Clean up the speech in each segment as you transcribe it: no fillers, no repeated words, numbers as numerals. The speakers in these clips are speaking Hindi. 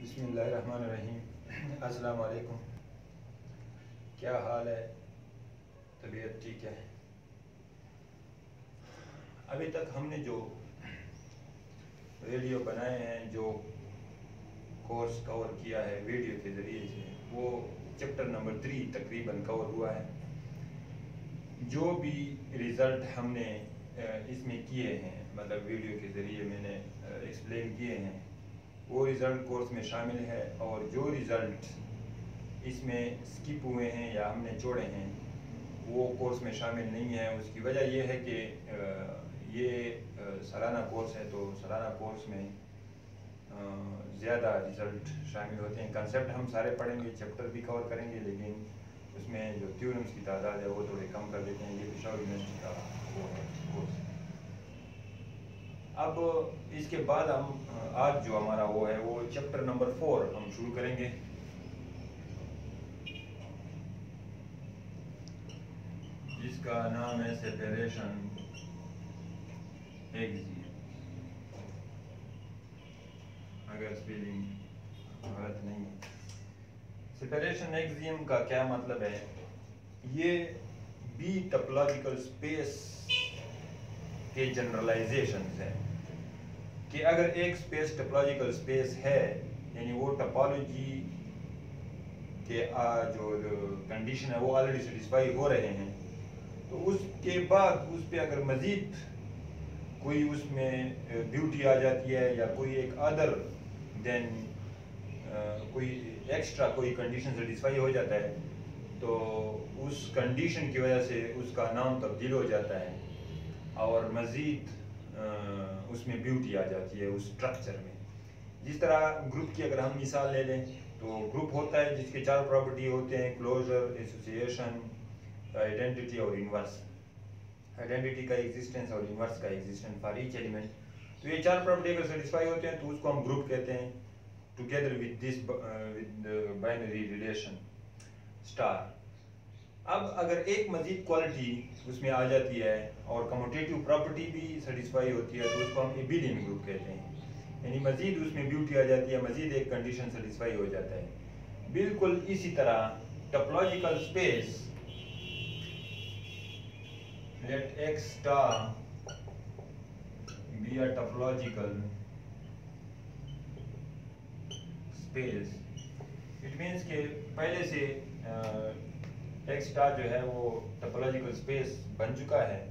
बिस्मिल्लाहिर्रहमानिर्रहीम। अस्सलाम वालेकुम। क्या हाल है? तबीयत ठीक है? अभी तक हमने जो वीडियो बनाए हैं, जो कोर्स कवर किया है वीडियो के ज़रिए से, वो चैप्टर नंबर 3 तकरीबन कवर हुआ है। जो भी रिज़ल्ट हमने इसमें किए हैं, मतलब वीडियो के ज़रिए मैंने एक्सप्लेन किए हैं, वो रिज़ल्ट कोर्स में शामिल है। और जो रिज़ल्ट इसमें स्किप हुए हैं या हमने छोड़े हैं वो कोर्स में शामिल नहीं है। उसकी वजह यह है कि ये सालाना कोर्स है, तो सालाना कोर्स में ज़्यादा रिज़ल्ट शामिल होते हैं। कंसेप्ट हम सारे पढ़ेंगे, चैप्टर भी कवर करेंगे, लेकिन उसमें जो थ्योरम्स की तादाद है वो थोड़े कम कर देते हैं। ये पेशावर यूनिवर्सिटी का वो है कोर्स। अब इसके बाद हम आज जो हमारा वो है वो चैप्टर नंबर 4 हम शुरू करेंगे। जिसका नाम है सेपरेशन एक्सियम। अगर स्पेलिंग गलत नहीं है। सेपरेशन एक्सियम का क्या मतलब है? ये बी टोपोलॉजिकल स्पेस के जनरलाइजेशंस हैं कि अगर एक स्पेस टोपोलॉजिकल स्पेस है, यानी वो टोपोलॉजी के जो कंडीशन है वो ऑलरेडी सेटिस्फाई हो रहे हैं, तो उसके बाद उस पर अगर मज़ीद कोई उसमें ब्यूटी आ जाती है या कोई एक अदर देन कोई एक्स्ट्रा कोई कंडीशन सेटिस्फाई हो जाता है, तो उस कंडीशन की वजह से उसका नाम तब्दील हो जाता है और मज़ीद उसमें ब्यूटी आ जाती है उस स्ट्रक्चर में। जिस तरह ग्रुप की अगर हम मिसाल ले लें, तो ग्रुप होता है जिसके 4 प्रॉपर्टी होते हैं: क्लोजर, एसोसिएशन, आइडेंटिटी और इन्वर्स। आइडेंटिटी का एग्जिस्टेंस और इन्वर्स का एग्जिस्टेंस फॉर ईच एलिमेंट। तो ये 4 प्रॉपर्टी अगर सेटिस्फाई होते हैं तो उसको हम ग्रुप कहते हैं, together with this binary relation star. अब अगर एक मजीद क्वालिटी उसमें आ जाती है और कम्यूटेटिव प्रॉपर्टी भी सेटिस्फाई होती है, तो उसको हम एबिलियन ग्रुप कहते हैं। यानी मजीद उसमें ब्यूटी आ जाती है, मजीद एक कंडीशन सेटिस्फाई हो जाता है। बिल्कुल इसी तरह topological space, let X star be a topological space, it means कि पहले से X star जो है वो टोपोलॉजिकल स्पेस बन चुका है।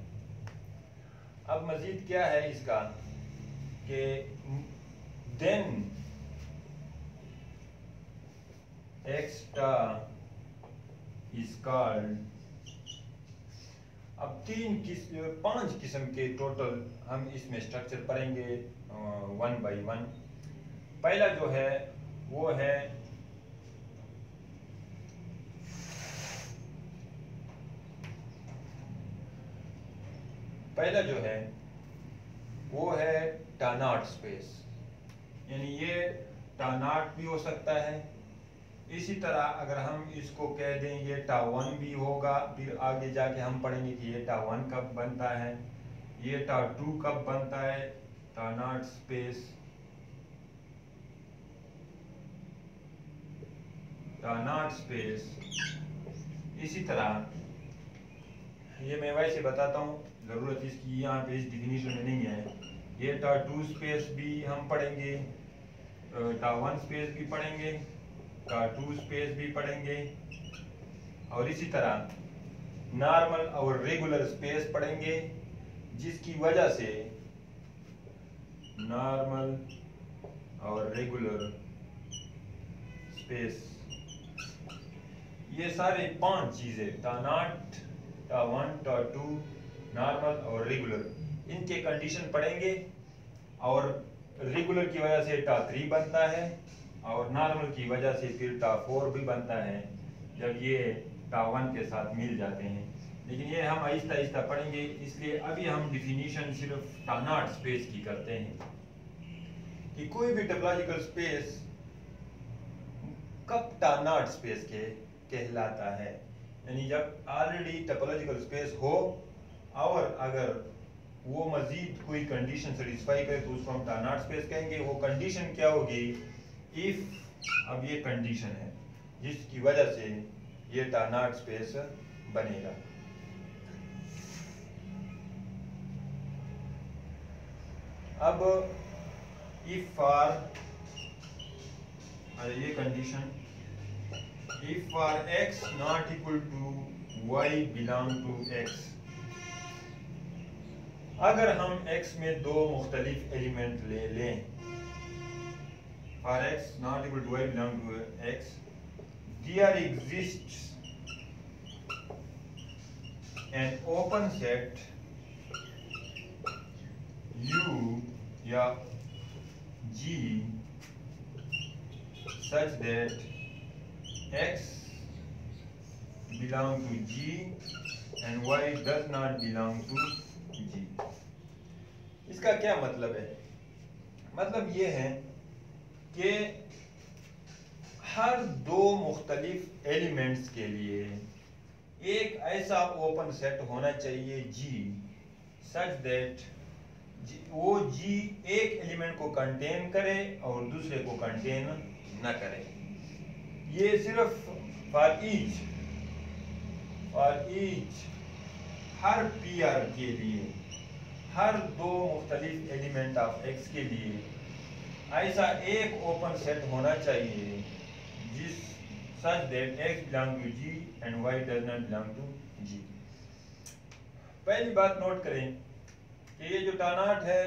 अब मजीद क्या है इसका कि then X star is called, अब 5 किस्म के टोटल हम इसमें स्ट्रक्चर पढ़ेंगे 1 by 1। पहला जो है वो है टानाट स्पेस, यानी ये टानाट भी हो सकता है। इसी तरह अगर हम इसको कह दें ये टा1 भी होगा, फिर आगे जाके हम पढ़ेंगे कि ये टा1 कब बनता है, ये टा2 कब बनता है, टानाट स्पेस, टानाट स्पेस। इसी तरह ये मैं वैसे बताता हूँ, ज़रूरत इसकी यहाँ पे इस डिफिनीशन में नहीं है। ये टा2 स्पेस भी हम पढ़ेंगे, टा1 स्पेस भी पढ़ेंगे, टा2 स्पेस भी पढ़ेंगे, और इसी तरह नॉर्मल और रेगुलर स्पेस पढ़ेंगे, जिसकी वजह से नॉर्मल और रेगुलर स्पेस, ये सारे 5 चीजें टा0, टा1, टा2, नॉर्मल और रेगुलर, इनके कंडीशन पढ़ेंगे। और रेगुलर की वजह से टा3 बनता है और नॉर्मल की वजह से फिर टा4 भी बनता है जब ये टा1 के साथ मिल जाते हैं। लेकिन ये हम आहिस्ता आहिस्ता पढ़ेंगे, इसलिए अभी हम डिफिनीशन सिर्फ टानाट स्पेस की करते हैं कि कोई भी टोपोलॉजिकल स्पेस कब टानाट स्पेस के कहलाता है। यानी जब ऑलरेडी टोपोलॉजिकल स्पेस हो और अगर वो मजीद कोई कंडीशन सेटिस्फाई करे तो उसको हम टानाट स्पेस कहेंगे। वो कंडीशन क्या होगी? इफ अब ये कंडीशन है जिसकी वजह से ये टानाट स्पेस बनेगा। अब इफ फॉर ये condition, if for x not equal to y belong to x, अगर हम x में दो मुख्तलिफ एलिमेंट ले लें, for x not equal to y belong to x, there exists an open set U या G such that x belong to G and y does not belong to G। इसका क्या मतलब है? मतलब ये है कि हर दो मुख्तलिफ एलिमेंट्स के लिए एक ऐसा ओपन सेट होना चाहिए G सच दैट वो G एक एलिमेंट को कंटेन करे और दूसरे को कंटेन न करे। ये सिर्फ फॉर ईच हर PR के लिए, हर दो मुख्तलिफ एलिमेंट ऑफ X के लिए ऐसा एक ओपन सेट होना चाहिए जिस such that x belong to G and y does not belong to G। पहली बात नोट करें कि ये जो टानाट है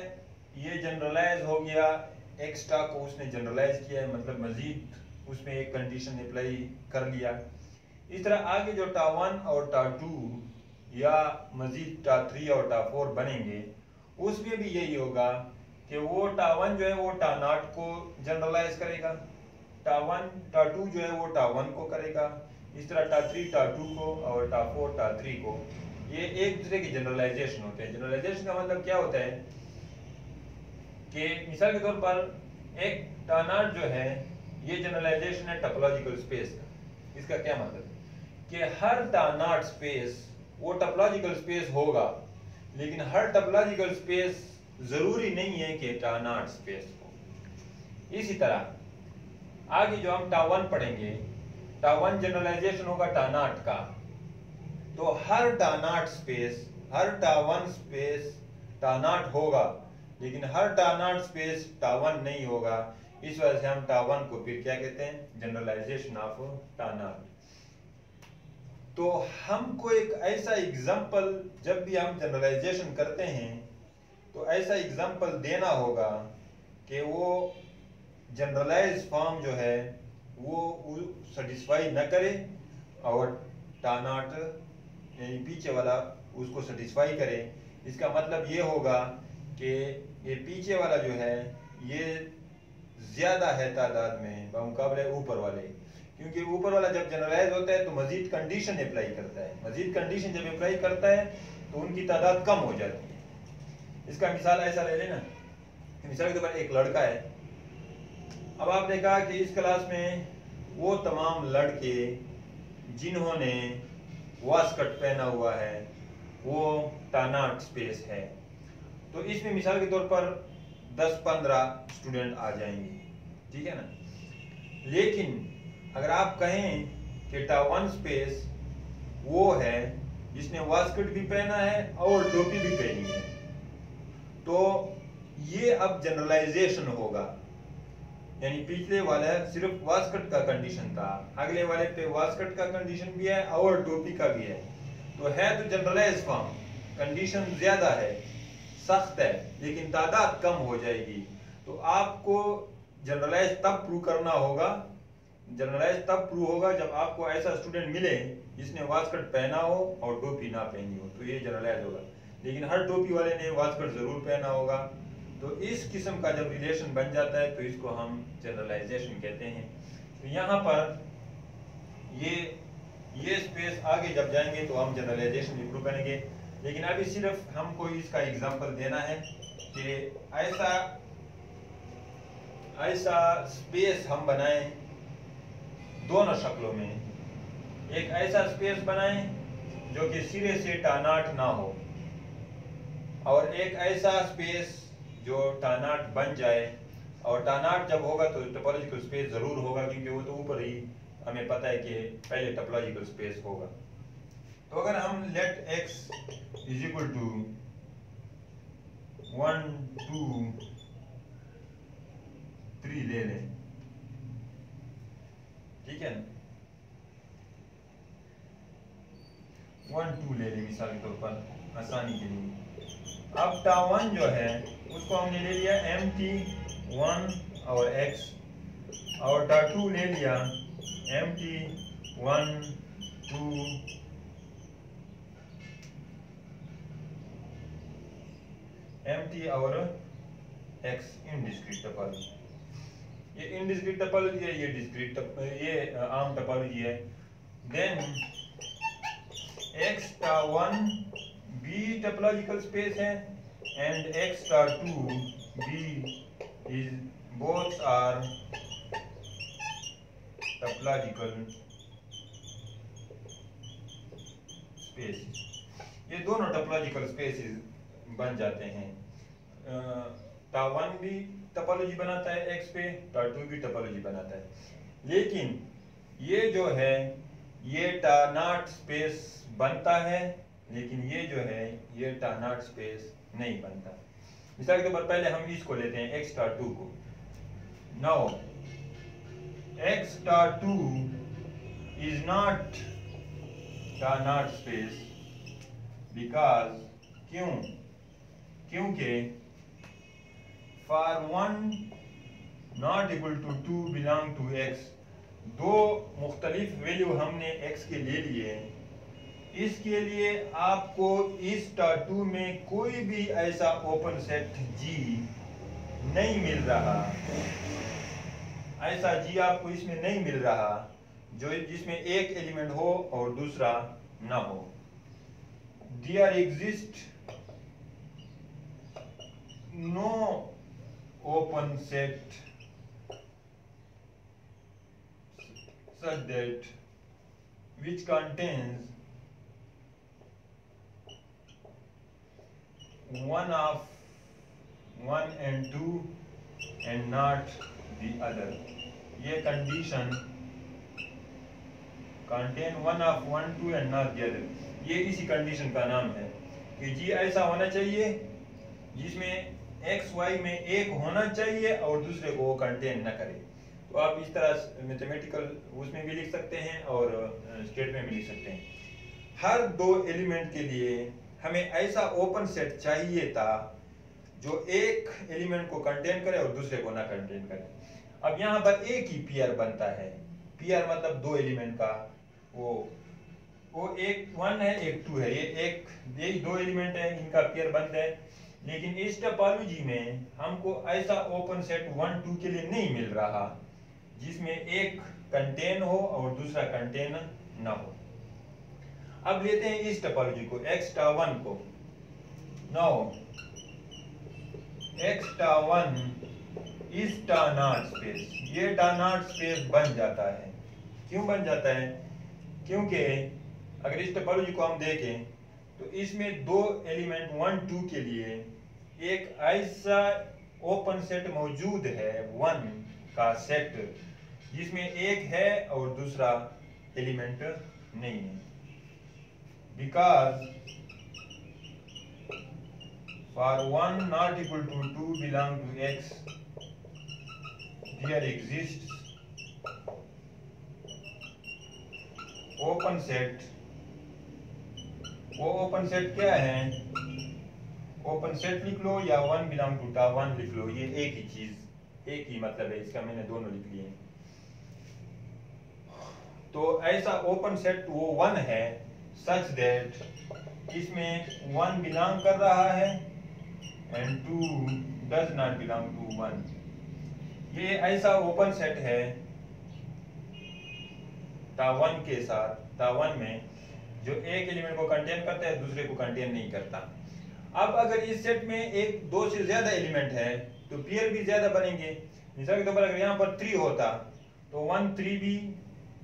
ये जनरलाइज हो गया, एक्स्ट्रा को उसने जनरलाइज किया है, मतलब मजीद उसमें एक कंडीशन अप्लाई कर लिया। इस तरह आगे जो टा1 और टा2 या मजीद टा3 और टा4 बनेंगे उसमें भी यही होगा कि वो टा1 जो है वो टा0 को जनरलाइज करेगा, टा2 जो है वो टा1 को करेगा, इस तरह टा3 टा2 को और टा4 टा3 को। ये एक दूसरे की जनरलाइजेशन होते हैं। जनरलाइजेशन का मतलब क्या होता है कि मिसाल के तौर पर एक टा0 जो है ये जनरलाइजेशन है टोपोलॉजिकल स्पेस का। इसका क्या मतलब है कि हर टा0 स्पेस वो टोपोलॉजिकल स्पेस होगा, लेकिन हर टोपोलॉजिकल स्पेस जरूरी नहीं है कि टा0 स्पेस हो। इसी तरह आगे जो हम टा1 पढ़ेंगे, टा1 जनरलाइजेशन होगा टा0 का, तो हर टा0 स्पेस, हर टा1 स्पेस टा0 होगा, लेकिन हर टा0 स्पेस टा1 नहीं होगा। इस वजह से हम टा1 को फिर क्या कहते हैं? जनरलाइजेशन ऑफ टा0। तो हमको एक ऐसा एग्जाम्पल, जब भी हम जनरलाइजेशन करते हैं तो ऐसा एग्जाम्पल देना होगा कि वो जनरलाइज फॉर्म जो है वो सेटिस्फाई न करे और टा0 यानी पीछे वाला उसको सेटिस्फाई करे। इसका मतलब ये होगा कि ये पीछे वाला जो है ये ज्यादा है तादाद में बमुकाबले ऊपर वाले, क्योंकि ऊपर वाला जब जनरलाइज होता है तो मजीद कंडीशन अप्लाई करता है। मजीद कंडीशन जब अप्लाई करता है तो उनकी तादाद कम हो जाती है। इसका मिसाल ऐसा ले लेना, मिसाल के तौर पर एक लड़का है। अब आपने कहा कि इस क्लास में वो तमाम लड़के जिन्होंने वास्कट पहना हुआ है वो टा0 स्पेस है, तो इसमें मिसाल के तौर पर 10-15 स्टूडेंट आ जाएंगे, ठीक है ना। लेकिन अगर आप कहें कि टा1 स्पेस वो है जिसने वास्कट भी पहना है और टोपी भी पहनी है, तो ये अब जनरलाइजेशन होगा। यानी पिछले वाला सिर्फ वास्कट का कंडीशन था, अगले वाले पे वास्कट का कंडीशन भी है और टोपी का भी है, तो है तो जनरलाइज फॉर्म, कंडीशन ज्यादा है, सख्त है, लेकिन तादाद कम हो जाएगी। तो आपको जनरलाइज तब प्रूव करना होगा, जनरलाइज तब प्रूव होगा जब आपको ऐसा स्टूडेंट मिले जिसने वास्कट पहना हो और टोपी ना पहनी हो, तो ये जनरलाइज होगा। लेकिन हर टोपी वाले ने वास्कट जरूर पहना होगा। तो इस किस्म का जब रिलेशन बन जाता है तो इसको हम जनरलाइजेशन कहते हैं। तो यहाँ पर ये स्पेस आगे जब जाएंगे तो हम जनरलाइजेशन भी प्रूव करेंगे, लेकिन अभी सिर्फ हमको इसका एग्जांपल देना है कि ऐसा स्पेस हम बनाएं दोनों शक्लों में। एक ऐसा स्पेस बनाएं जो कि सिरे से टा0 ना हो, और एक ऐसा स्पेस जो टा0 बन जाए और टा नॉट जब होगा तो टोपोलॉजिकल स्पेस जरूर होगा, क्योंकि वो तो ऊपर ही हमें पता है कि पहले टोपोलॉजिकल स्पेस होगा। तो अगर हम let x is equal to 1 2 3 ले लें, ठीक है, 1 2 ले लें मिसाल के तौर पर आसानी के लिए। अब टा 1 जो है उसको हमने ले लिया mt 1 और x, और टा 2 ले लिया mt 1 2 mt और x इनडिस्क्रीट टोपोलॉजी। ये इनडिस्क्रीट टोपोलॉजी है, ये डिस्क्रीट ये आम टोपोलॉजी है। Then x T 1 b topological space है and x T 2 b is both are topological space. ये दोनों टोपोलॉजिकल स्पेसेस बन जाते हैं। टा 1 भी टोपोलॉजी बनाता है x पे, टा 2 भी टोपोलॉजी बनाता है। लेकिन ये जो है ये टा नॉट स्पेस बनता है, लेकिन ये जो है ये टा नॉट स्पेस नहीं बनता। मिसाल के तौर पर पहले हम इसको लेते हैं x टा 2 को। Now x T 2 is not T naught space because क्योंकि for 1 not equal to 2 belong to x, दो मुख्तलिफ वैल्यू हमने x के ले लिए, इसके लिए आपको इस टा 2 में कोई भी ऐसा ओपन सेट G नहीं मिल रहा, ऐसा G आपको इसमें नहीं मिल रहा जो जिसमें एक एलिमेंट हो और दूसरा ना हो। There exists no open set such that which contains one of 1 and 2 and not the other। ये condition contain one of 1 2 and not the other, ये इसी कंडीशन का नाम है कि जी ऐसा होना चाहिए जिसमें x y में एक होना चाहिए और दूसरे को वो कंटेन न करे। तो आप इस तरह मैथमेटिकल उसमें भी लिख सकते हैं और स्टेट में भी लिख सकते हैं। हर दो एलिमेंट के लिए हमें ऐसा ओपन सेट चाहिए था जो एक एलिमेंट को कंटेन करे और दूसरे को ना कंटेन करे। अब यहाँ पर एक ही पेयर बनता है, पेयर मतलब दो एलिमेंट का, वो एक 1 है एक 2 है, ये दो एलिमेंट है, इनका पेयर बंद है। लेकिन इस टोपोलॉजी में हमको ऐसा ओपन सेट 1 2 के लिए नहीं मिल रहा जिसमें एक कंटेन हो और दूसरा कंटेन ना हो। अब लेते हैं इस टोपोलॉजी को x टा 1 को। नाउ x टा 1 इस टा नॉट स्पेस, ये टा नॉट स्पेस बन जाता है। क्यों बन जाता है? क्योंकि अगर इस टोपोलॉजी को हम देखें तो इसमें दो एलिमेंट 1 2 के लिए एक ऐसा ओपन सेट मौजूद है 1 का सेट जिसमें एक है और दूसरा एलिमेंट नहीं है। Because for 1 not equal to 2 belong to x there exists open set. वो ओपन सेट क्या है? ओपन सेट लिख लो या 1 बिलोंग टू टा 1 लिख लो, ये एक ही चीज, एक ही मतलब है इसका, मैंने दोनों लिख लिए। तो ऐसा ओपन सेट वो 1 है सच दैट इसमें 1 बिलोंग कर रहा है and 2 does not belong to 1। ये ऐसा ओपन सेट है टा 1 के साथ, टा 1 में जो एक एलिमेंट को कंटेन करता है दूसरे को कंटेन नहीं करता। अब अगर इस सेट में एक 2 से ज्यादा एलिमेंट है तो पेयर भी ज्यादा बनेंगे। मिसाल के तौर पर अगर यहाँ पर 3 होता तो 1 3 भी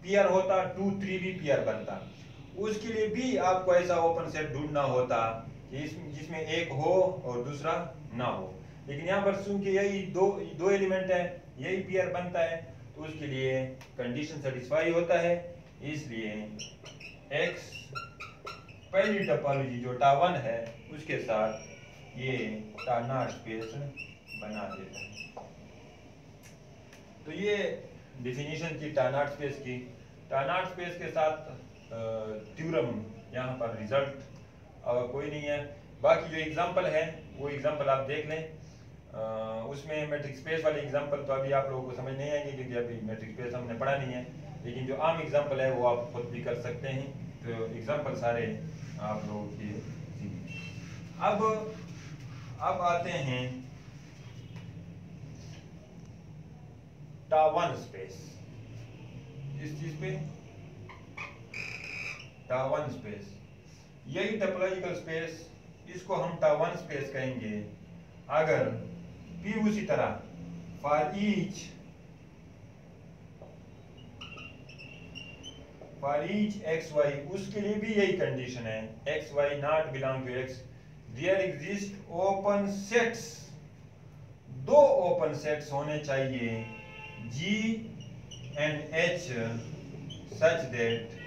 पेयर होता, 2 3 भी पेयर बनता। उसके लिए भी आपको ऐसा ओपन सेट ढूंढना होता जिसमें एक हो और दूसरा ना हो। लेकिन यहाँ पर चूंकि यही दो एलिमेंट है, यही पेयर बनता है, तो उसके लिए कंडीशन सेटिस्फाई होता है। इसलिए x पहली टोपोलॉजी जो टा1 है उसके साथ ये टा नॉट स्पेस बना देता है। तो ये डिफिनीशन की टा नॉट स्पेस की। टा नॉट स्पेस के साथ थ्योरम यहाँ पर रिजल्ट कोई नहीं है। बाकी जो एग्जांपल है वो एग्जांपल आप देख लें। उसमें मैट्रिक स्पेस वाले एग्जांपल तो अभी आप लोगों को समझ नहीं आएंगे क्योंकि अभी मैट्रिक स्पेस हमने पढ़ा नहीं है, लेकिन जो आम एग्जांपल है वो आप खुद भी कर सकते हैं। तो एग्जांपल सारे आप लोगों की अब आते हैं टा1 स्पेस। इस चीज पे टा1 स्पेस, यही टोपोलॉजिकल स्पेस, इसको हम टा1 स्पेस कहेंगे अगर भी उसी तरह फॉर ईच एक्स वाई, उसके लिए भी यही कंडीशन है, x y not belong to x, there exist open sets, दो ओपन सेट्स होने चाहिए G and H such that,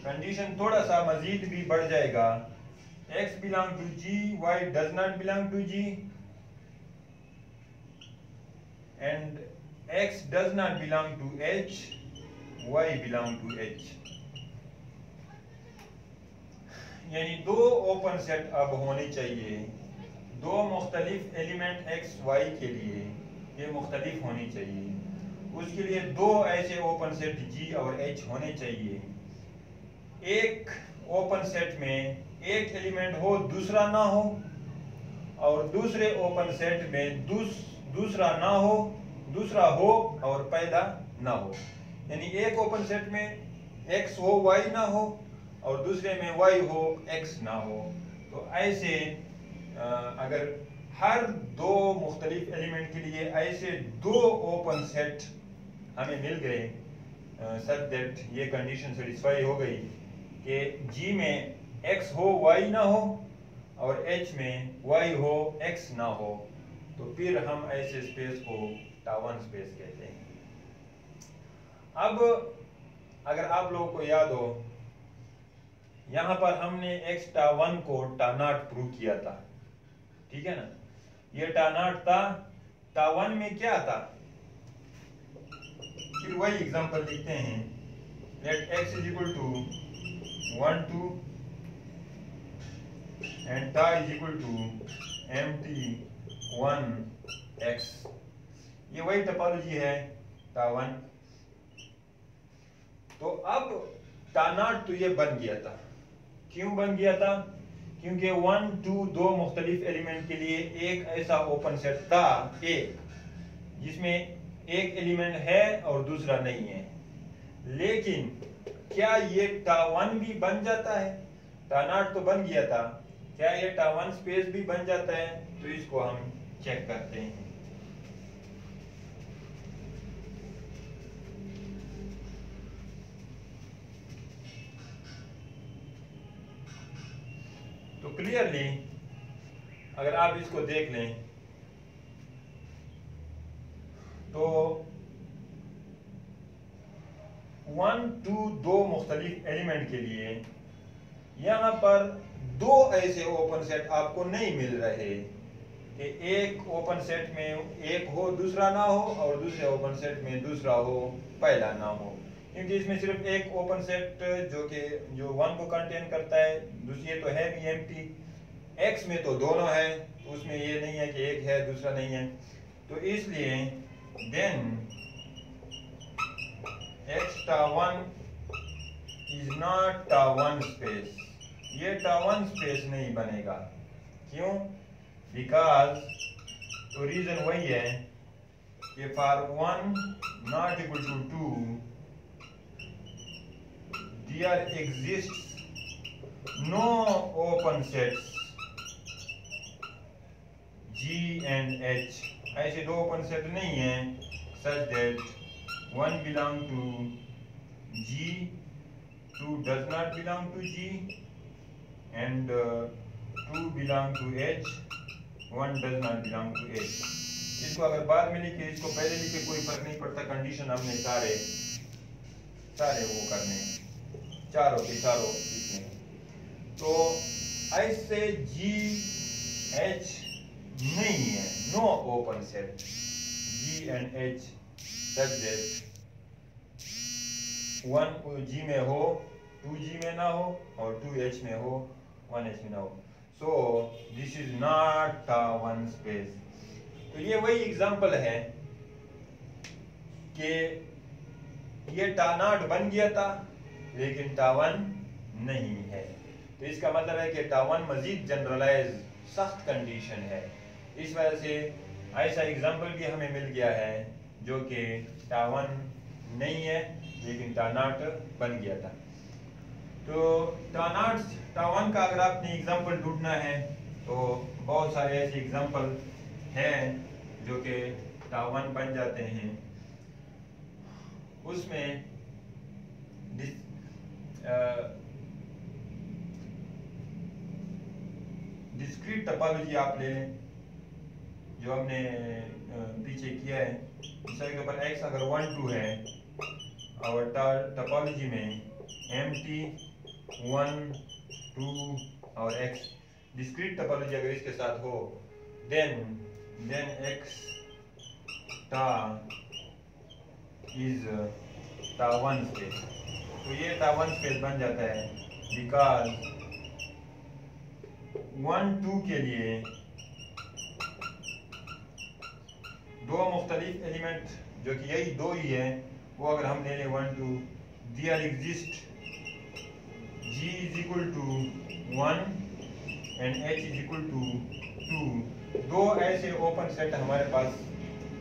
condition थोड़ा सा मजीद भी बढ़ जाएगा, x belong to G, y does not belong to G and x does not belong to H, y belong to H। यानी दो ओपन सेट अब होने चाहिए, दो मुख्तलिफ एलिमेंट x y के लिए ये मुख्तलिफ होनी चाहिए, उसके लिए दो ऐसे ओपन सेट G और H होने चाहिए। एक ओपन सेट में एक एलिमेंट हो दूसरा ना हो, और दूसरे ओपन सेट में दूसरा ना हो, दूसरा हो और पहला ना हो। यानी एक ओपन सेट में x हो y ना हो और दूसरे में y हो x ना हो। तो ऐसे अगर हर दो मुख्तलिफ एलिमेंट के लिए ऐसे दो ओपन सेट हमें मिल गए सच दैट ये कंडीशन सेटिस्फाई हो गई कि G में x हो y ना हो और H में y हो x ना हो, तो फिर हम ऐसे स्पेस को टा1 स्पेस कहते हैं। अब अगर आप लोगों को याद हो, यहाँ पर हमने x टा1 को टा नॉट प्रूव किया था, ठीक है ना। ये टा नॉट था, टा1 में क्या था, फिर वही एग्जांपल लिखते हैं, let x is equal to 1 2 and टा is equal to empty 1x। ये वही टोपोलॉजी है टा1। तो अब टा नॉट तो ये बन गया था, क्यों बन गया था, क्योंकि 1 2 दो मुख्तलिफ एलिमेंट के लिए एक ऐसा ओपन सेट था एक, जिसमें एक एलिमेंट है और दूसरा नहीं है। लेकिन क्या ये टा1 भी बन जाता है, टा नॉट तो बन गया था, क्या ये टा1 स्पेस भी बन जाता है, तो इसको हम चेक करते हैं। तो क्लियरली अगर आप इसको देख लें तो 1 2 दो मुख्तलिफ एलिमेंट के लिए यहाँ पर दो ऐसे ओपन सेट आपको नहीं मिल रहे कि एक ओपन सेट में एक हो दूसरा ना हो और दूसरे ओपन सेट में दूसरा हो पहला ना हो, क्योंकि इसमें सिर्फ एक ओपन सेट जो 1 को कंटेन करता है, दूसरी तो है भी एम्प्टी। x में तो दोनों है, उसमें ये नहीं है कि एक है दूसरा नहीं है, तो इसलिए देन x टा1 इज नॉट टा1 स्पेस, ये टा1 स्पेस नहीं बनेगा। क्यों? बिकॉज तो रीजन वही है कि for 1 not equal to 2 there exist no open sets G and H, ऐसे दो ओपन सेट नहीं है such that 1 belong to G, 2 does not belong to G and 2 belong to H 1 does not belong to H। इसको अगर बाद में लिखे, इसको पहले लिखे, कोई फर्क नहीं पड़ता, कंडीशन हमने सारे वो करने, चारों के चारों लिखने। तो ऐसे GH नहीं है, no open set G and H such that 1 G में हो, 2 G में ना हो, और 2 H में हो, 1 H में ना हो। So this is not one space। तो ये वही एग्जांपल है कि ये टा0 बन गया था लेकिन टा1 नहीं है। तो इसका मतलब है कि टा1 मजीद जनरलाइज सख्त कंडीशन है। इस वजह से ऐसा एग्जांपल भी हमें मिल गया है जो कि टा1 नहीं है लेकिन टा0 बन गया था। तो टा1 का अगर आपने एग्जांपल ढूंढना है तो बहुत सारे ऐसे एग्जांपल हैं जो कि टा1 बन जाते हैं। उसमें डिस्क्रीट टोपोलॉजी आप ले लें जो हमने पीछे किया है। मिसाल के ऊपर x अगर 1 2 है और टोपोलॉजी में empty 1 2 और x डिस्क्रीट टोपोलॉजी अगर इसके साथ हो then x टा इज टा1 स्पेस। तो ये टा1 स्पेस बन जाता है बिकॉज 1 2 के लिए दो मुख्तलिफ एलिमेंट जो कि यही दो ही है, वो अगर हम ले लें 1 2 there exist G is equal to 1 and H is equal to 2। दो ऐसे ओपन सेट हमारे पास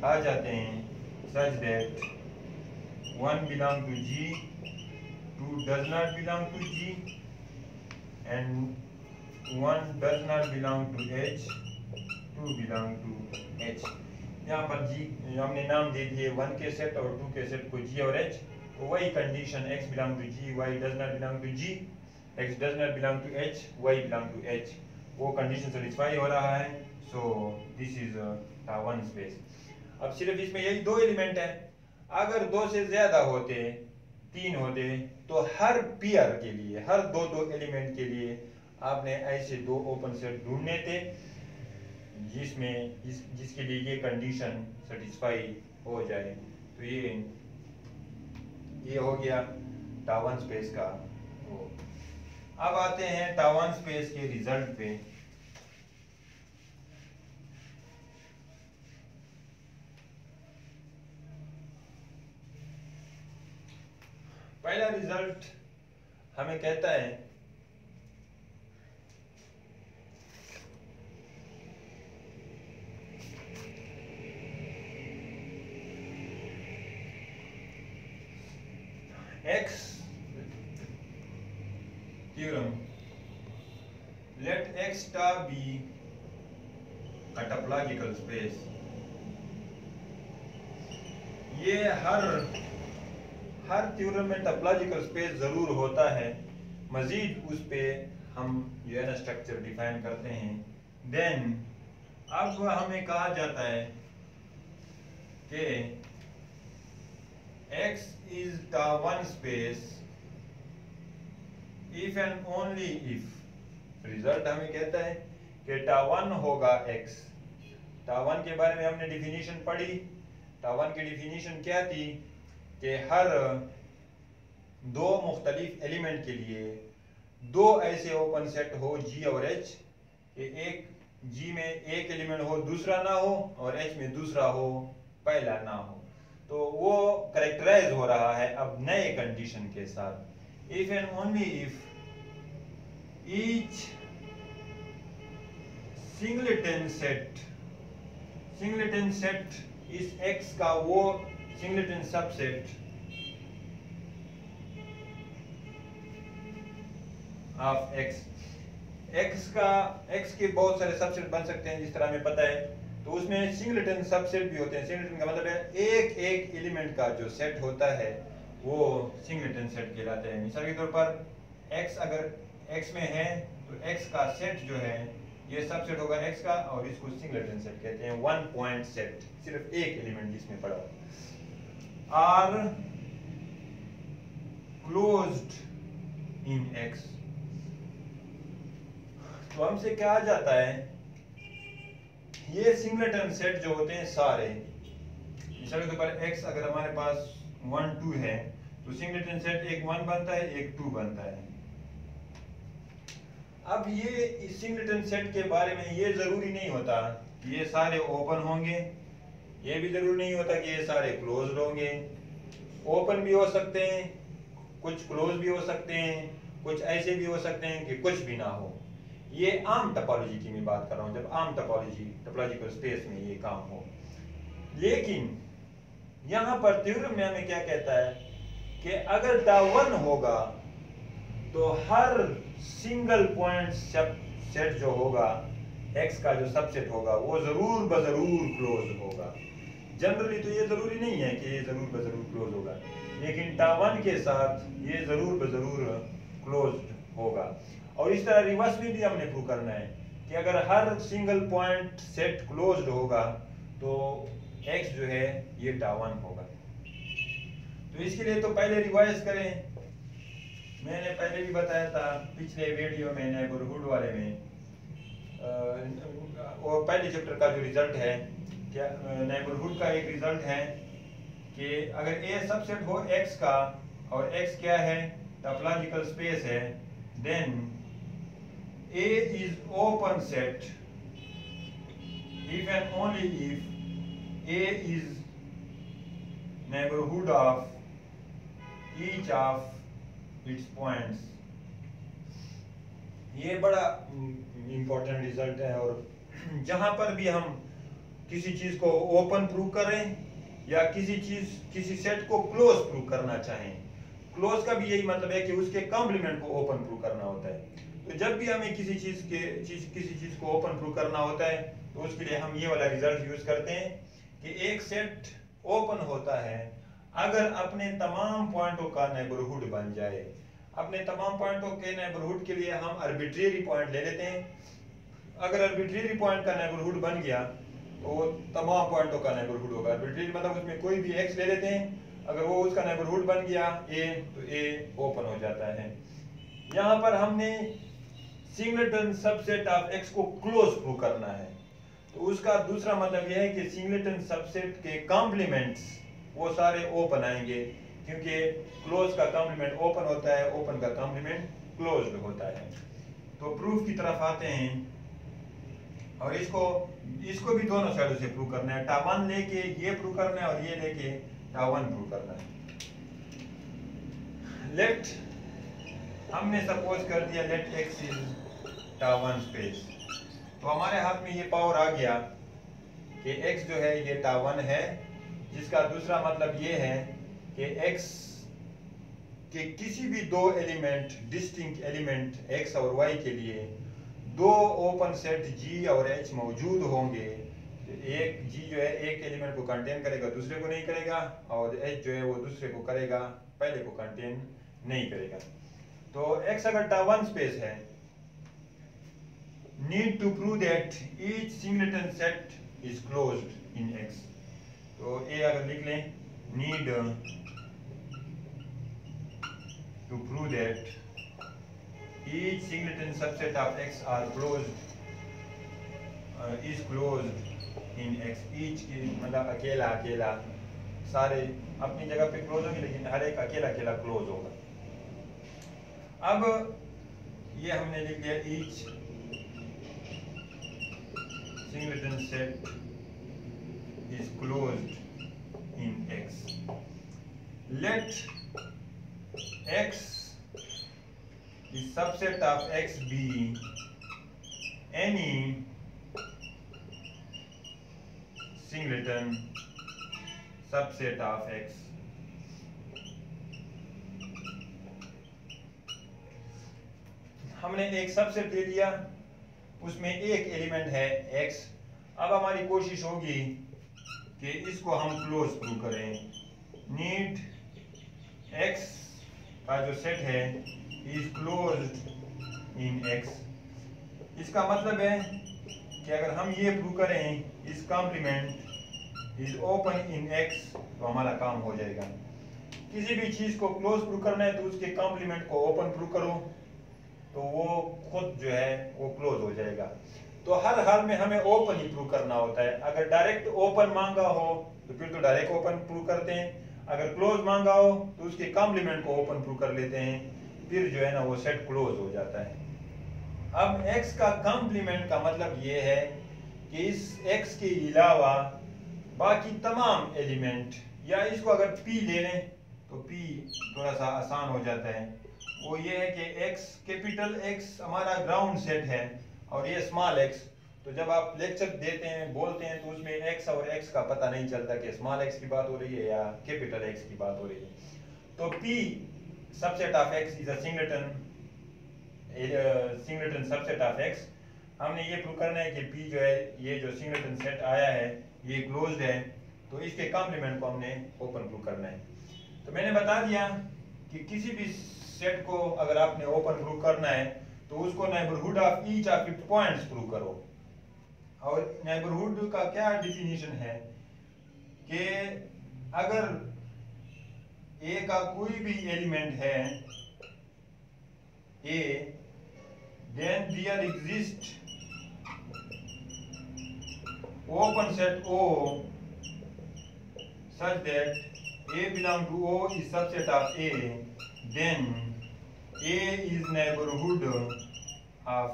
आ जाते हैं such that 1 belong to G, 2 does not belong to G and 1 does not belong to H, 2 belong to H। यहाँ पर G हमने नाम दे दिए 1 के सेट और 2 के सेट को G और H। तो वही condition x belong to G, y does not belong to G, x does not belong to H, y belong to H, वो कंडीशन सेटिस्फाई हो रहा है। सो दिस इज टा1 स्पेस। अब सिर्फ इसमें यही दो एलिमेंट है। अगर दो से ज्यादा होते, 3 होते, तो हर पेयर के लिए, हर दो एलिमेंट के लिए आपने ऐसे दो ओपन सेट ढूंढने थे जिसके लिए ये कंडीशन सेटिस्फाई हो जाए। तो ये हो गया टा1 स्पेस का वो। अब आते हैं टा1 स्पेस के रिजल्ट पे। पहला रिजल्ट हमें कहता है X theorem, let X star be a topological space। ये हर थ्योरम में टोपोलॉजिकल स्पेस जरूर होता है। मजीद उस पे हम जो है ना स्ट्रक्चर डिफाइन करते हैं। देन अब हमें कहा जाता है कि X is टा1 space if and only if। Result हमें कहता है कि टा1 होगा X। टा1 के बारे में हमने डिफिनीशन पढ़ी। टा1 की डिफिनीशन क्या थी कि हर दो मुख्तलिफ एलिमेंट के लिए दो ऐसे ओपन सेट हो G और H, एक G में एक एलिमेंट हो दूसरा ना हो और H में दूसरा हो पहला ना हो। तो वो करेक्टराइज हो रहा है अब नए कंडीशन के साथ। If and only if each singleton set इस X का वो सिंगलेटन सबसेट ऑफ X के बहुत सारे सबसेट बन सकते हैं जिस तरह हमें पता है। तो उसमें सिंगलेटन सबसेट भी होते हैं। सिंगलेटन का मतलब है एक एलिमेंट का जो सेट होता है वो सिंगलेटन सेट कहलाता है। मिसाल के तौर पर X अगर X में है तो X का सेट जो है ये सबसेट होगा x का, और इसको सिंगलेटन सेट कहते हैं, वन पॉइंट सेट, सिर्फ एक एलिमेंट जिसमें पड़ा आर क्लोज्ड इन x। तो हमसे क्या आ जाता है, ये सिंगलेटन सेट जो होते हैं सारे, चलो के ऊपर x अगर हमारे पास 1 2 है तो सिंगलेटन सेट एक 1 बनता है, एक 2 बनता है। अब ये इस सिंगलेटन सेट के बारे में ये जरूरी नहीं होता कि ये सारे ओपन होंगे, ये भी जरूरी नहीं होता कि ये सारे क्लोज्ड होंगे। ओपन भी हो सकते हैं, कुछ क्लोज भी हो सकते हैं, कुछ ऐसे भी हो सकते हैं कि कुछ भी ना हो। ये आम टोपोलॉजी की मैं बात कर रहा हूं, जब आम टोपोलॉजिकल स्पेस में ये काम हो। लेकिन यहां पर थ्योरम में हमें क्या कहता है कि अगर टावन होगा तो हर सिंगल पॉइंट सेट जो होगा x का जो सबसेट होगा वो जरूर बजरूर क्लोज होगा। जनरली तो ये जरूरी नहीं है कि ये जरूर बजरूर क्लोज होगा, लेकिन टावन के साथ ये जरूर बजरूर क्लोज होगा। और इस तरह रिवर्स में भी हमने प्रूव करना है कि अगर हर सिंगल पॉइंट सेट क्लोज्ड होगा तो x जो है ये टावन होगा। तो इसके लिए तो पहले रिवाइज करें, मैंने पहले भी बताया था पिछले वीडियो में नेबरहुड वाले में, और पहले चैप्टर का जो रिजल्ट है, क्या नेबरहुड का एक रिजल्ट है कि अगर A सबसेट हो x का और x क्या है, टोपोलॉजिकल स्पेस है, then A is open set if and only if A is neighborhood of each of its points। ये बड़ा इंपॉर्टेंट रिजल्ट है, और जहां पर भी हम किसी चीज को ओपन प्रूव करें या किसी सेट को क्लोज प्रूव करना चाहें, क्लोज का भी यही मतलब है कि उसके कॉम्प्लीमेंट को ओपन प्रूव करना होता है। तो जब भी हमें किसी चीज को ओपन प्रूव करना होता है तो उसके लिए हम ये वाला रिजल्ट यूज करते हैं कि एक सेट ओपन होता है अगर अपने तमाम पॉइंटों का नेबरहुड बन जाए। अपने तमाम पॉइंटों के नेबरहुड के लिए हम आर्बिट्रेरी पॉइंट ले लेते हैं। अगर आर्बिट्रेरी पॉइंट का नेबरहुड बन गया तो वो तमाम पॉइंटों का नेबरहुड होगा। आर्बिट्रेरी मतलब उसमें कोई भी x ले लेते हैं, अगर वो उसका नेबरहुड बन गया a तो a ओपन हो जाता है। यहाँ पर हमने सिंगलेटन सबसेट ऑफ x को क्लोज प्रूव करना है, तो उसका दूसरा मतलब यह है कि सिंगलेटन सबसेट के कॉम्प्लीमेंट्स वो सारे ओपन आएंगे, क्योंकि क्लोज का कॉम्प्लीमेंट ओपन होता है, ओपन का कॉम्प्लीमेंट क्लोज्ड होता है। तो प्रूफ की तरफ आते हैं, और इसको भी दोनों साइडों से प्रूव करना है। टावन लेके ये प्रूव करना है और ये लेके टावन प्रूव करना है। लेट हमने सपोज कर दिया let x is T one space, तो हमारे हाथ में ये पावर आ गया कि x जो है ये टावन है, जिसका दूसरा मतलब ये है कि x के किसी भी दो एलिमेंट, डिस्टिंक्ट एलिमेंट x और y के लिए दो ओपन सेट G और H मौजूद होंगे। एक G जो है एक एलिमेंट को कंटेन करेगा, दूसरे को नहीं करेगा, और H जो है वो दूसरे को करेगा, पहले को कंटेन नहीं करेगा। तो X अगर टावन स्पेस है, need to prove that each singleton set is closed in X। तो A अगर लिख लें, need to prove that each singleton subset of X are closed is closed in X। each की मतलब अकेला अकेला, सारे अपनी जगह पे क्लोज होंगे लेकिन हर एक अकेला अकेला क्लोज होगा। अब ये हमने लिख दिया each singleton set is closed in X। let X the subset of X be any singleton subset of X। हमने एक सबसेट ले लिया, उसमें एक एलिमेंट है X। अब हमारी कोशिश होगी कि इसको हम क्लोज प्रूव करें। नीड X का जो सेट है is closed in X। इसका मतलब है कि अगर हम ये प्रूव करें इस complement is open in x तो हमारा काम हो जाएगा। किसी भी चीज को क्लोज प्रूव करना है तो उसके कॉम्प्लीमेंट को ओपन प्रूव करो तो वो खुद जो है वो क्लोज हो जाएगा। तो हर हाल में हमें ओपन ही प्रूव करना होता है। अगर डायरेक्ट ओपन मांगा हो तो फिर तो डायरेक्ट ओपन प्रूव करते हैं, अगर क्लोज मांगा हो तो उसके कॉम्प्लीमेंट को ओपन प्रूव कर लेते हैं, फिर जो है ना वो सेट क्लोज हो जाता है। अब x का कॉम्प्लीमेंट का मतलब ये है कि इस x के अलावा बाकी तमाम एलिमेंट, या इसको अगर p ले लें तो p थोड़ा सा आसान हो जाता है, वो ये है कि x कैपिटल X हमारा ग्राउंड सेट है और ये स्मॉल x। तो जब आप लेक्चर देते हैं बोलते हैं तो उसमें x और x का पता नहीं चलता कि स्मॉल x की बात हो रही है या कैपिटल X की बात हो रही है। तो p subset of x is a singleton subset of x। हमने ये प्रूव करना है कि p जो है ये जो सिंगलेटन सेट आया है ये क्लोज्ड है, तो इसके कॉम्प्लीमेंट को हमने ओपन प्रूव करना है। तो मैंने बता दिया कि किसी भी सेट को अगर आपने ओपन प्रूव करना है तो उसको neighbourhood of each of it points prove करो। और नेबरहुड का क्या डेफिनेशन है कि अगर ए का कोई भी एलिमेंट है ए, then there exists open set O such that A belong to O is subset of A, then A is neighborhood of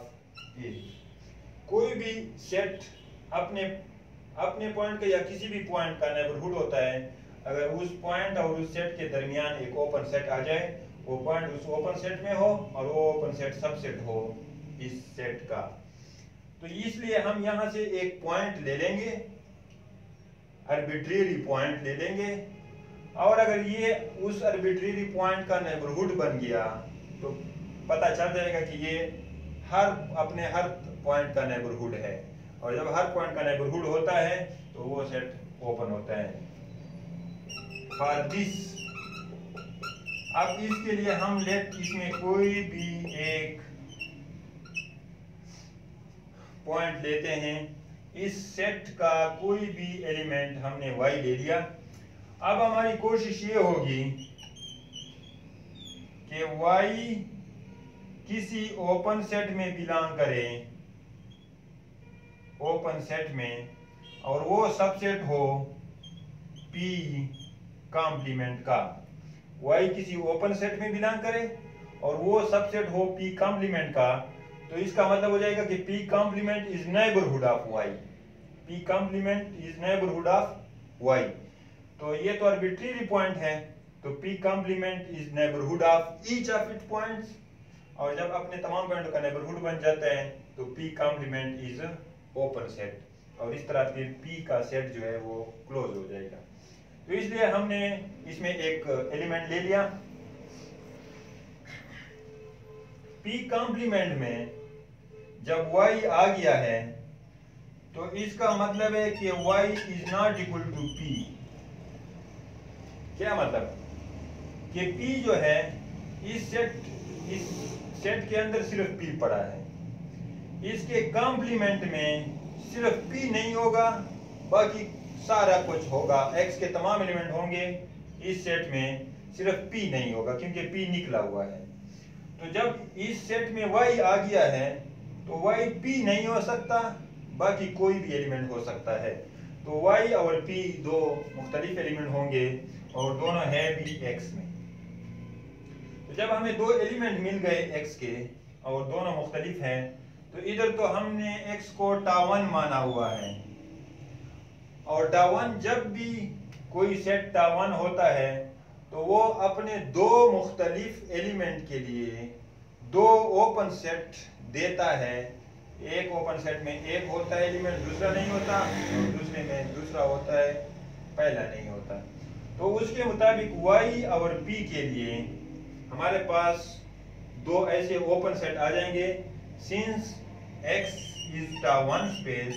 A। कोई भी सेट अपने पॉइंट का या किसी भी पॉइंट का नेबरहुड होता है अगर उस पॉइंट और उस सेट के दरमियान एक ओपन सेट आ जाए, वो पॉइंट उस ओपन सेट में हो और वो ओपन सेट सबसेट हो इस सेट का। तो इसलिए हम यहां से एक पॉइंट ले लेंगे, आर्बिट्रेरी पॉइंट ले लेंगे, और अगर ये उस आर्बिट्रेरी पॉइंट का नेबरहुड बन गया तो पता चल जाएगा कि ये हर पॉइंट का नेबरहुड है, और जब हर पॉइंट का नेबरहुड होता है तो वो सेट ओपन होता है। फॉर दिस, अब इसके लिए हम लेट इसमें कोई भी एक पॉइंट लेते हैं, इस सेट का कोई भी एलिमेंट हमने y ले लिया। अब हमारी कोशिश ये होगी कि y किसी ओपन सेट में बिलोंग करे, ओपन सेट में, और वो सबसेट हो p कॉम्प्लीमेंट का। y किसी ओपन सेट में बिलोंग करे और वो सबसेट हो p कॉम्प्लीमेंट का, तो इसका मतलब हो जाएगा कि p complement is neighbourhood of y, p complement is neighbourhood of y। तो ये तो आर्बिट्रेरी पॉइंट है, तो p complement is neighbourhood of each of it points, और जब अपने तमाम पॉइंटों का नेबरहुड बन जाता है तो p complement is open set, और इस तरह फिर p का सेट जो है वो क्लोज हो जाएगा। तो इसलिए हमने इसमें एक एलिमेंट ले लिया। p कॉम्प्लीमेंट में जब y आ गया है तो इसका मतलब है कि y is not equal to p। क्या मतलब कि p जो है इस सेट के अंदर सिर्फ p पड़ा है, इसके कॉम्प्लीमेंट में सिर्फ p नहीं होगा बाकी सारा कुछ होगा, x के तमाम एलिमेंट होंगे इस सेट में, सिर्फ p नहीं होगा क्योंकि p निकला हुआ है। तो जब इस सेट में y आ गया है तो y p नहीं हो सकता, बाकी कोई भी एलिमेंट हो सकता है। तो y और p दो मुख्तलिफ एलिमेंट होंगे और दोनों है भी x में। तो जब हमें दो एलिमेंट मिल गए x के और दोनों मुख्तलिफ हैं, तो इधर तो हमने x को टावन माना हुआ है, और टावन जब भी कोई सेट टावन होता है तो वो अपने दो मुख्तलिफ एलिमेंट के लिए दो ओपन सेट देता है। एक ओपन सेट में एक होता है एलिमेंट, दूसरा नहीं होता, और दूसरे में दूसरा होता है, पहला नहीं होता। तो उसके मुताबिक y और p के लिए हमारे पास दो ऐसे ओपन सेट आ जाएंगे। Since x is T one space,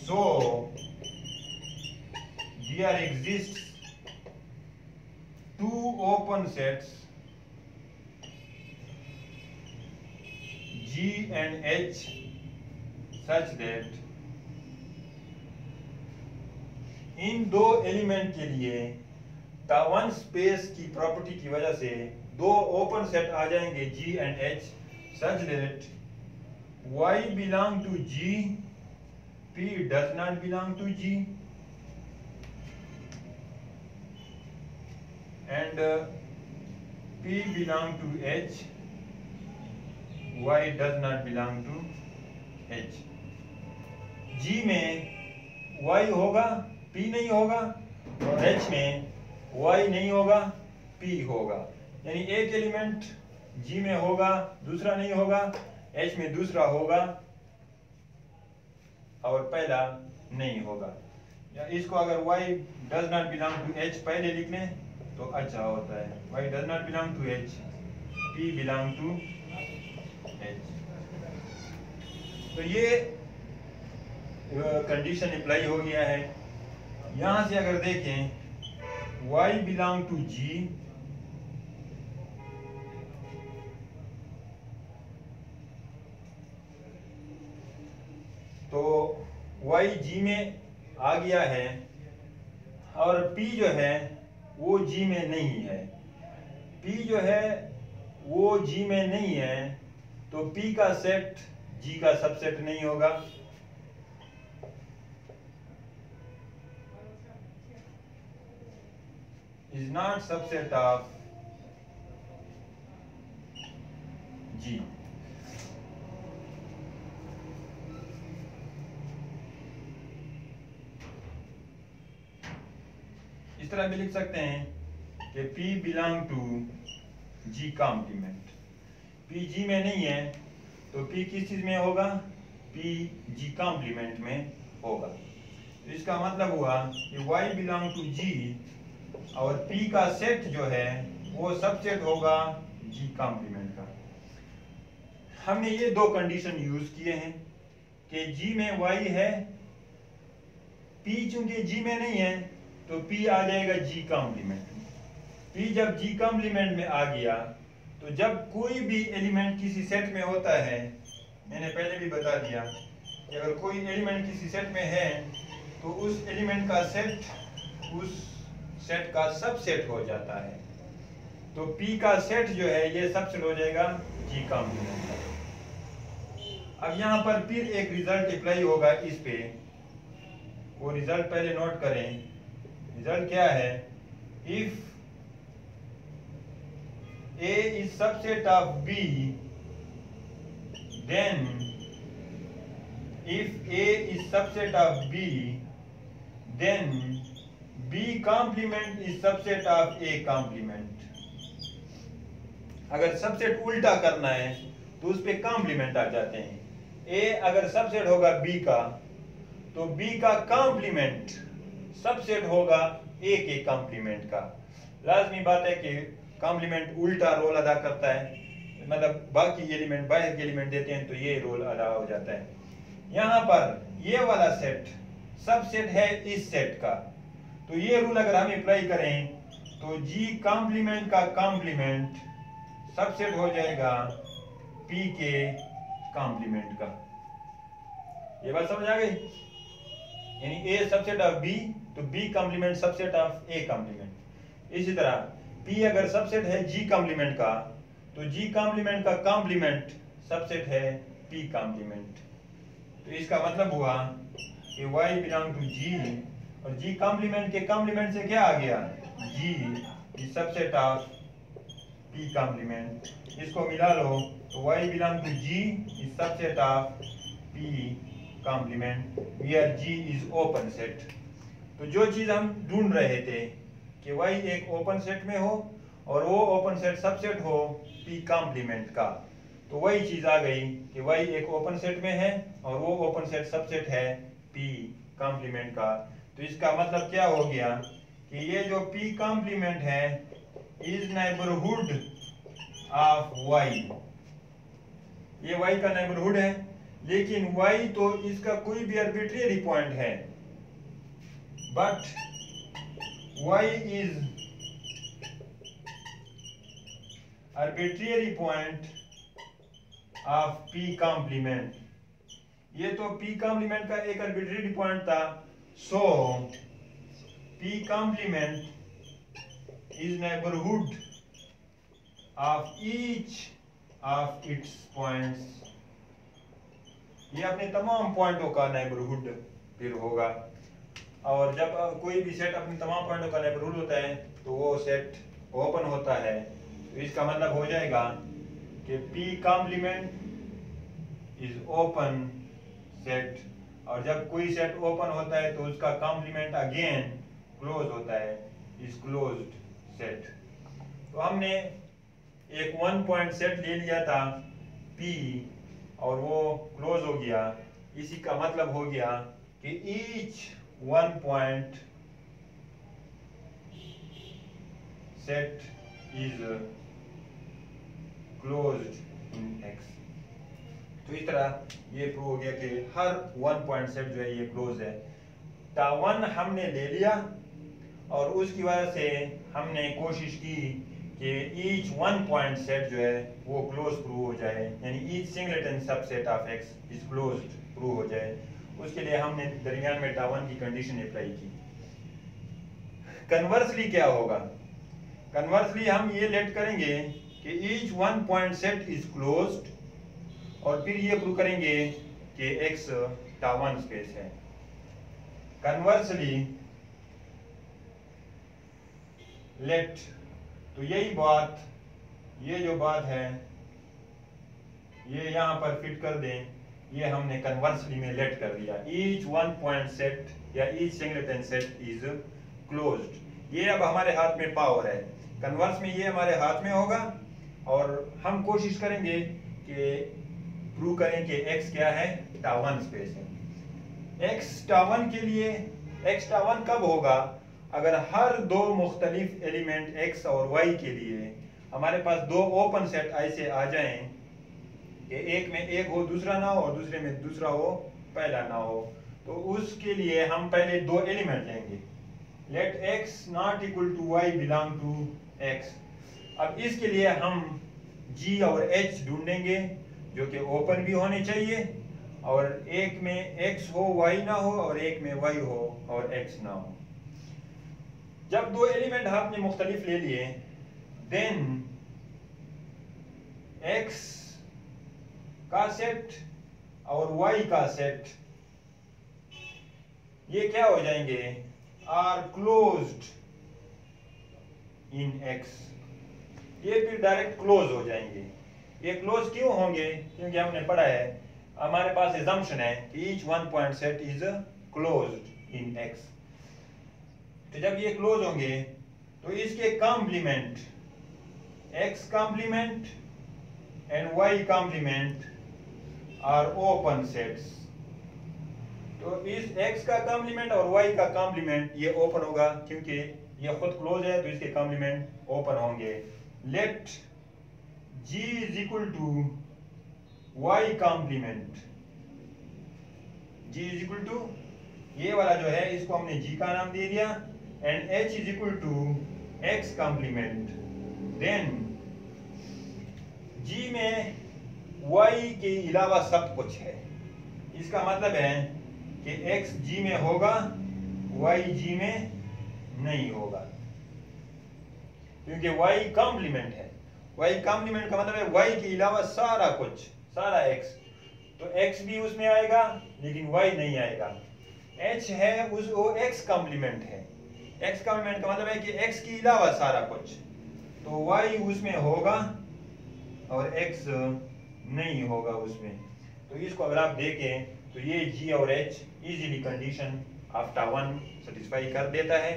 so there exists two open sets G and H such that इन दो एलिमेंट के लिए टावन स्पेस की प्रॉपर्टी की वजह से दो ओपन सेट आ जाएंगे G and H such that Y belong to G, P does not belong to G, and P belong to H, Y does not belong to H. G में Y होगा, P नहीं होगा, और H में Y नहीं होगा, P होगा. यानी एक एलिमेंट G में होगा, दूसरा नहीं होगा, H में दूसरा होगा और पहला नहीं होगा. या इसको अगर Y does not belong to H पहले लिख लें तो अच्छा होता है. Y does not belong to H, P belong to H. तो ये कंडीशन अप्लाई हो गया है. यहां से अगर देखें Y belong to G, तो Y G में आ गया है और P जो है वो G में नहीं है. P जो है वो G में नहीं है तो P का सेट G का सबसेट नहीं होगा. is not subset of G. इस तरह भी लिख सकते हैं कि P belong to G complement. P G में नहीं है तो P किस चीज में होगा? P G कॉम्प्लीमेंट में होगा. तो इसका मतलब हुआ कि Y belong to G और P का सेट जो है वो सबसेट होगा G कॉम्प्लीमेंट का. हमने ये दो कंडीशन यूज किए हैं कि G में Y है, P चूंकि G में नहीं है तो P आ जाएगा G कॉम्प्लीमेंट. P जब G कॉम्प्लीमेंट में आ गया तो जब कोई भी एलिमेंट किसी सेट में होता है, मैंने पहले भी बता दिया कि अगर कोई एलिमेंट किसी सेट में है तो उस एलिमेंट का सेट उस सेट का सबसेट हो जाता है. तो P का सेट जो है ये सबसेट हो जाएगा G कॉम्प्लीमेंट का. अब यहाँ पर फिर एक रिजल्ट अप्लाई होगा इस पे. वो रिजल्ट पहले नोट करें. रिजल्ट क्या है? If A is subset of B, then if A is subset of B, then B complement is subset of A complement. अगर सबसेट उल्टा करना है तो उस पे कॉम्प्लीमेंट आ जाते हैं. A अगर सबसेट होगा B का तो B का कॉम्प्लीमेंट सबसेट होगा A के कॉम्प्लीमेंट का. लाजमी बात है कि कॉम्प्लीमेंट उल्टा रोल अदा करता है, मतलब बाकी एलिमेंट बाहर के एलिमेंट देते हैं तो ये रोल अदा हो जाता है. यहाँ पर ये वाला सेट सबसेट है इस सेट का, तो ये रूल अगर हम अप्लाई करें तो G कॉम्प्लीमेंट का कॉम्प्लीमेंट सबसेट हो जाएगा P के कॉम्प्लीमेंट का. ये बात समझ आ गई? यानी A सबसेट ऑफ B तो B complement subset of A complement. इसी तरह P अगर सबसेट है G कॉम्प्लीमेंट का तो G कॉम्प्लीमेंट का कॉम्प्लीमेंट सबसेट है P कॉम्प्लीमेंट. तो इसका मतलब हुआ कि Y बिलोंग टू G और G कॉम्प्लीमेंट के कॉम्प्लीमेंट से क्या आ गया? G is subset of P complement. इसको मिला लो तो Y belong to G is subset of P complement where G is open set. तो जो चीज हम ढूंढ रहे थे कि Y एक ओपन सेट में हो और वो ओपन सेट सबसेट हो P कॉम्प्लीमेंट का, तो वही चीज आ गई कि Y एक ओपन सेट में है और वो ओपन सेट सबसेट है P कॉम्प्लीमेंट का. तो इसका मतलब क्या हो गया कि ये जो P कॉम्प्लीमेंट है इज नेबरहुड ऑफ Y. ये Y का नेबरहुड है, लेकिन Y तो इसका कोई भी आर्बिट्रेरी पॉइंट है, but Y is arbitrary point of P complement. ये तो पी कॉम्प्लीमेंट का एक आर्बिट्रेरी पॉइंट था, so P complement is neighbourhood of each of its points. ये अपने तमाम पॉइंटों का नेबरहुड फिर होगा, और जब कोई भी सेट अपने तमाम पॉइंटों का नेबरहुड होता है तो वो सेट ओपन होता है। तो इसका मतलब हो जाएगा कि p complement is open set, और जब कोई सेट ओपन होता है तो उसका कॉम्प्लीमेंट अगेन क्लोज होता है, इज क्लोज्ड सेट। तो हमने एक वन पॉइंट सेट ले लिया था P और वो क्लोज हो गया। इसी का मतलब हो गया कि each one point set is closed in X। तो इस तरह ये प्रूव हो गया कि हर वन पॉइंट सेट जो है ये क्लोज है। वन हमने ले लिया और उसकी वजह से हमने कोशिश की कि ईच वन पॉइंट सेट जो है वो क्लोज प्रूव हो जाए, यानी each singleton subset of X is closed prove हो जाए। उसके लिए हमने दरमियान में वन की कंडीशन अप्लाई की। कन्वर्सली क्या होगा? कन्वर्सली हम ये लेट करेंगे कि each one point set is closed, और फिर ये प्रूव करेंगे कि X वन स्पेस है। कन्वर्सली लेट, तो यही बात, ये जो बात है ये यहां पर फिट कर दें। ये हमने कन्वर्सली में लेट कर दिया, ईच वन पॉइंट सेट या each singleton set is closed. ये अब हमारे हाथ में पावर है, कन्वर्स में ये हमारे हाथ में होगा, और हम कोशिश करेंगे कि प्रूव करें कि X क्या है, वन स्पेस है। X वन के लिए X वन कब होगा? अगर हर दो मुख्तलिफ एलिमेंट X और Y के लिए हमारे पास दो ओपन सेट ऐसे आ जाएं कि एक में एक हो दूसरा ना हो और दूसरे में दूसरा हो पहला ना हो, तो उसके लिए हम पहले दो एलिमेंट लेंगे। Let X not equal to Y belong to X। अब इसके लिए हम G और H ढूंढेंगे जो कि ओपन भी होने चाहिए, और एक में X हो Y ना हो और एक में Y हो और X ना हो। जब दो एलिमेंट आपने मुख्तलिफ ले लिए, देन X का सेट और Y का सेट ये क्या हो जाएंगे, आर क्लोज्ड इन X। ये फिर डायरेक्ट क्लोज हो जाएंगे। ये क्लोज क्यों होंगे? क्योंकि हमने पढ़ा है, हमारे पास assumption है कि each one point set is closed in X। तो जब ये क्लोज होंगे तो इसके complement X complement and Y complement are open sets. तो इस X का कॉम्प्लीमेंट और Y का कॉम्प्लीमेंट ये ओपन होगा, क्योंकि ये खुद क्लोज है तो इसके कॉम्प्लीमेंट ओपन होंगे। Let G is equal to Y complement. G is equal to ये वाला जो है इसको हमने G का नाम दे दिया, and H is equal to X complement. Then G में Y के अलावा सब कुछ है। इसका मतलब है कि X G में होगा, Y G में नहीं होगा, क्योंकि Y कॉम्प्लीमेंट है। Y कॉम्प्लीमेंट का मतलब है Y के अलावा सारा कुछ, सारा X, तो X भी उसमें आएगा लेकिन Y नहीं आएगा। H है उस वो X कॉम्प्लीमेंट है। X कॉम्प्लीमेंट का मतलब है कि X के अलावा सारा कुछ, तो Y उसमें होगा और X नहीं होगा उसमें। तो इसको अगर आप देखें तो ये G और H easily condition of one satisfy कर देता है।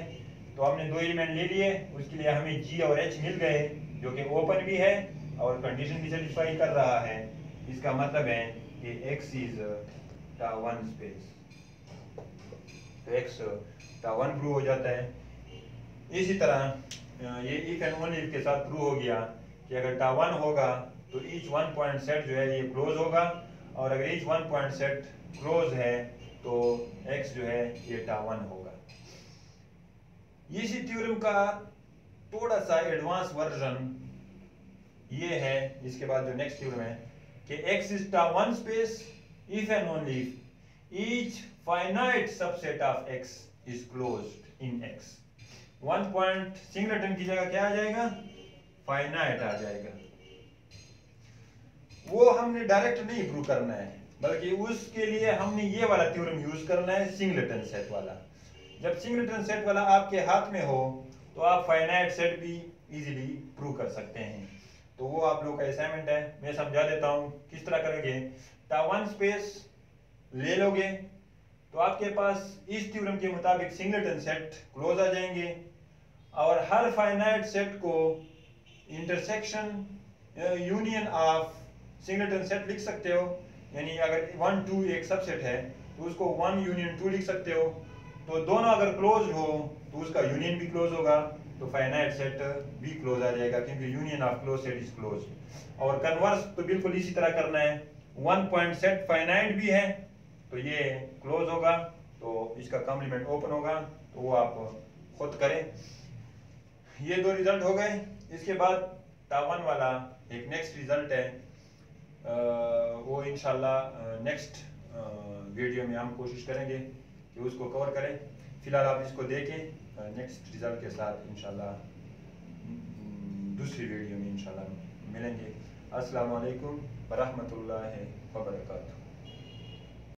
तो हमने दो एलिमेंट ले लिए, उसके लिए हमें G और H मिल गए जो कि ओपन भी है और कंडीशन भी सेटिस्फाई कर रहा है। इसका मतलब है कि X इज वन स्पेस, तो X वन प्रूव हो जाता है। इसी तरह ये इफ एंड ओनली इफ के साथ प्रूव हो गया कि अगर वन होगा तो ईच वन पॉइंट सेट जो है ये क्लोज होगा, और अगर each one point set close है तो X जो है ये वन होगा। इसी थ्योरम का थोड़ा सा एडवांस वर्जन ये है, इसके बाद जो नेक्स्ट थ्योरम है कि x is one space if and only if each finite subset of x is closed in x। One point singleton की जगह क्या आ जाएगा, फाइनाइट आ जाएगा। वो हमने डायरेक्ट नहीं प्रूव करना है, बल्कि उसके लिए हमने ये वाला थ्योरम यूज करना है, सिंगलेटन सेट वाला। जब सिंगलेटन सेट वाला आपके हाथ में हो तो आप फाइनाइट सेट भी इजीली प्रूव कर सकते हैं। तो वो आप लोग का असाइनमेंट है, मैं समझा देता हूँ किस तरह करेंगे। वन स्पेस ले लोगे तो आपके पास इस थ्योरम के मुताबिक सिंगलेटन सेट क्लोज आ जाएंगे, और हर फाइनाइट सेट को intersection union of singleton set लिख सकते हो। यानी अगर 1 2 एक सबसेट है तो उसको 1 यूनियन 2 लिख सकते हो। तो दोनों अगर क्लोज हो तो उसका यूनियन भी क्लोज होगा, तो फाइनाइट सेट भी क्लोज आ जाएगा, क्योंकि union of close set is close. और कन्वर्स तो बिल्कुल इसी तरह करना है। वन पॉइंट सेट फाइनाइट भी है तो ये क्लोज होगा, तो इसका कॉम्प्लीमेंट ओपन होगा। तो वो आप खुद करें। ये दो रिजल्ट हो गए। इसके बाद तावन वाला एक नेक्स्ट रिजल्ट है, वो इंशाल्लाह नेक्स्ट वीडियो में हम कोशिश करेंगे कि उसको कवर करें। फिलहाल आप इसको देखें, नेक्स्ट रिजल्ट के साथ इंशाल्लाह दूसरी वीडियो में इंशाल्लाह मिलेंगे। अस्सलाम वालेकुम व रहमतुल्लाहि व बरकातहू।